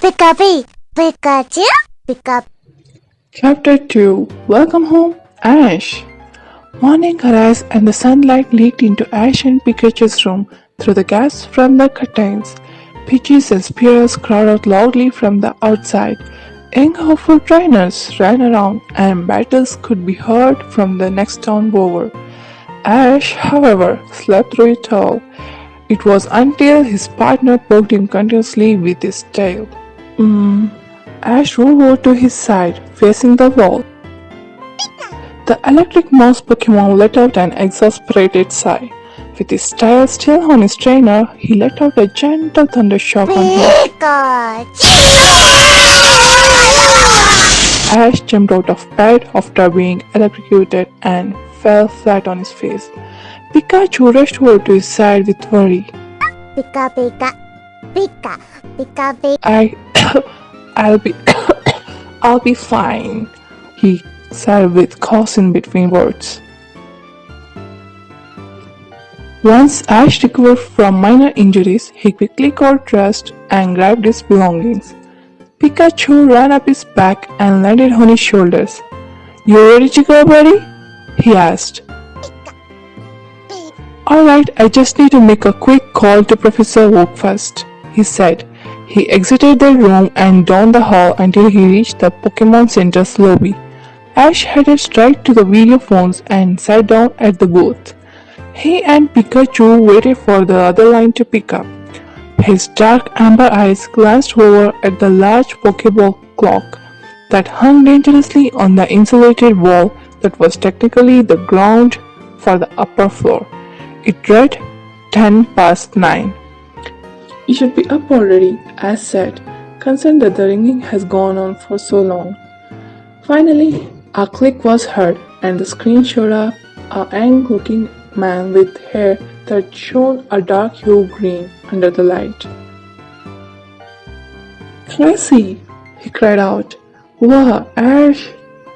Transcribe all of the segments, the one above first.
Pikachu, Pika. Chapter 2 Welcome Home, Ash. Morning arose and the sunlight leaked into Ash and Pikachu's room through the gaps from the curtains. Pidgeys and Spears crowded loudly from the outside. Young hopeful trainers ran around and battles could be heard from the next town over. Ash, however, slept through it all. It was until his partner poked him continuously with his tail. Ash rolled over to his side, facing the wall. The electric mouse Pokemon let out an exasperated sigh. With his tail still on his trainer, he let out a gentle thunder shock on him. Pikachu. Ash jumped out of bed after being electrocuted and fell flat on his face. Pikachu rushed over to his side with worry. Pika, Pika, Pika, Pika, Pika. I'll be fine, he said with caution between words. Once Ash recovered from minor injuries, he quickly got dressed and grabbed his belongings. Pikachu ran up his back and landed on his shoulders. You ready to go, buddy? He asked. Alright, I just need to make a quick call to Professor Oak first, he said. He exited the room and down the hall until he reached the Pokemon Center's lobby. Ash headed straight to the video phones and sat down at the booth. He and Pikachu waited for the other line to pick up. His dark amber eyes glanced over at the large Pokeball clock that hung dangerously on the insulated wall that was technically the ground for the upper floor. It read 9:10. You should be up already, Ash said, concerned that the ringing has gone on for so long. Finally, a click was heard, and the screen showed up a young-looking man with hair that shone a dark hue green under the light. Tracy, he cried out. Wow, Ash!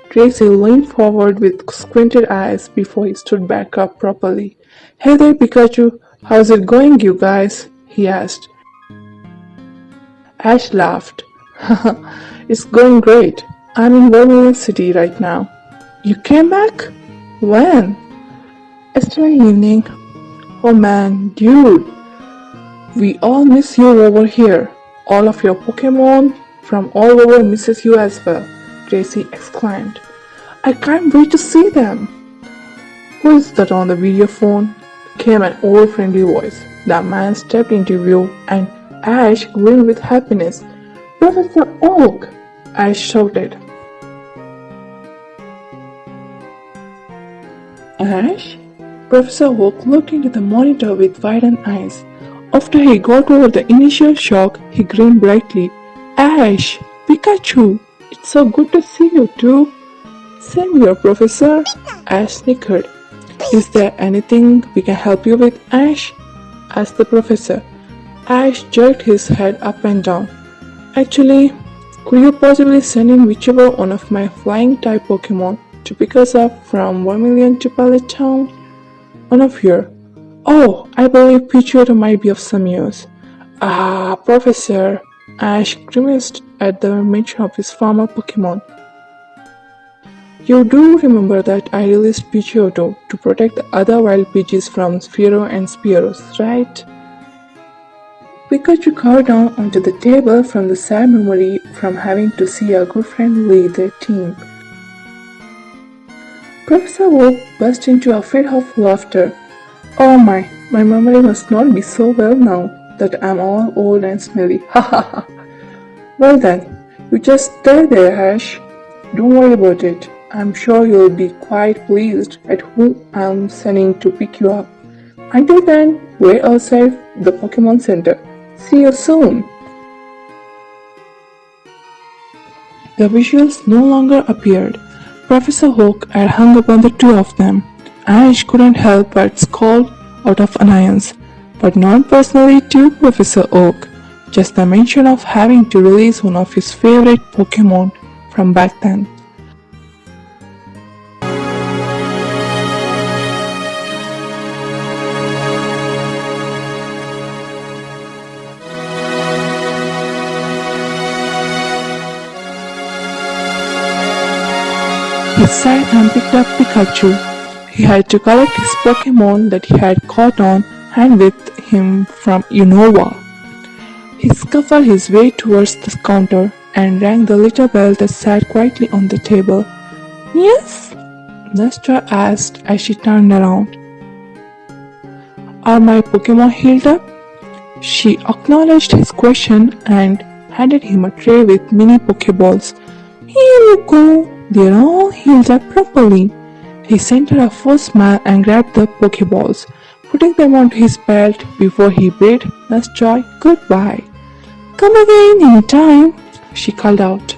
Tracy leaned forward with squinted eyes before he stood back up properly. Hey there, Pikachu. How's it going, you guys? He asked. Ash laughed. It's going great. I'm in Vermilion City right now. You came back? When? Yesterday evening. Oh man, dude. We all miss you over here. All of your Pokemon from all over misses you as well, Tracy exclaimed. I can't wait to see them. Who is that on the video phone? Came an old friendly voice. The man stepped into view and Ash grinned with happiness. Professor Oak! Ash shouted. Ash? Professor Oak looked into the monitor with widened eyes. After he got over the initial shock, he grinned brightly. Ash! Pikachu! It's so good to see you too. Same here, Professor. Ash snickered. Is there anything we can help you with, Ash? Asked the professor. Ash jerked his head up and down. Actually, could you possibly send in whichever one of my flying type Pokemon to pick us up from Vermilion to Palet Town? One of your. Oh, I believe Pidgeotto might be of some use. Ah, Professor. Ash grimaced at the mention of his former Pokemon. You do remember that I released Pidgeotto to protect the other wild Pidgeys from Spearow and Spearows, right? Pikachu cowered down onto the table from the sad memory from having to see a good friend lead their team. Professor Oak burst into a fit of laughter. Oh my memory must not be so well now that I'm all old and smelly. Ha ha ha. Well then, you just stay there, Ash. Don't worry about it. I'm sure you'll be quite pleased at who I'm sending to pick you up. Until then, wait outside the Pokemon Center. See you soon. The visuals no longer appeared. Professor Oak had hung upon the two of them. Ash couldn't help but scold out of annoyance, but not personally to Professor Oak. Just the mention of having to release one of his favorite Pokemon from back then. He sat and picked up Pikachu. He had to collect his Pokemon that he had caught on hand with him from Unova. He scuffled his way towards the counter and rang the little bell that sat quietly on the table. Yes? Nestor asked as she turned around. Are my Pokemon healed up? She acknowledged his question and handed him a tray with mini Pokeballs. Here you go. They're all healed up properly. He sent her a full smile and grabbed the Pokeballs, putting them onto his belt before he bade Nestor goodbye. Come again anytime, she called out.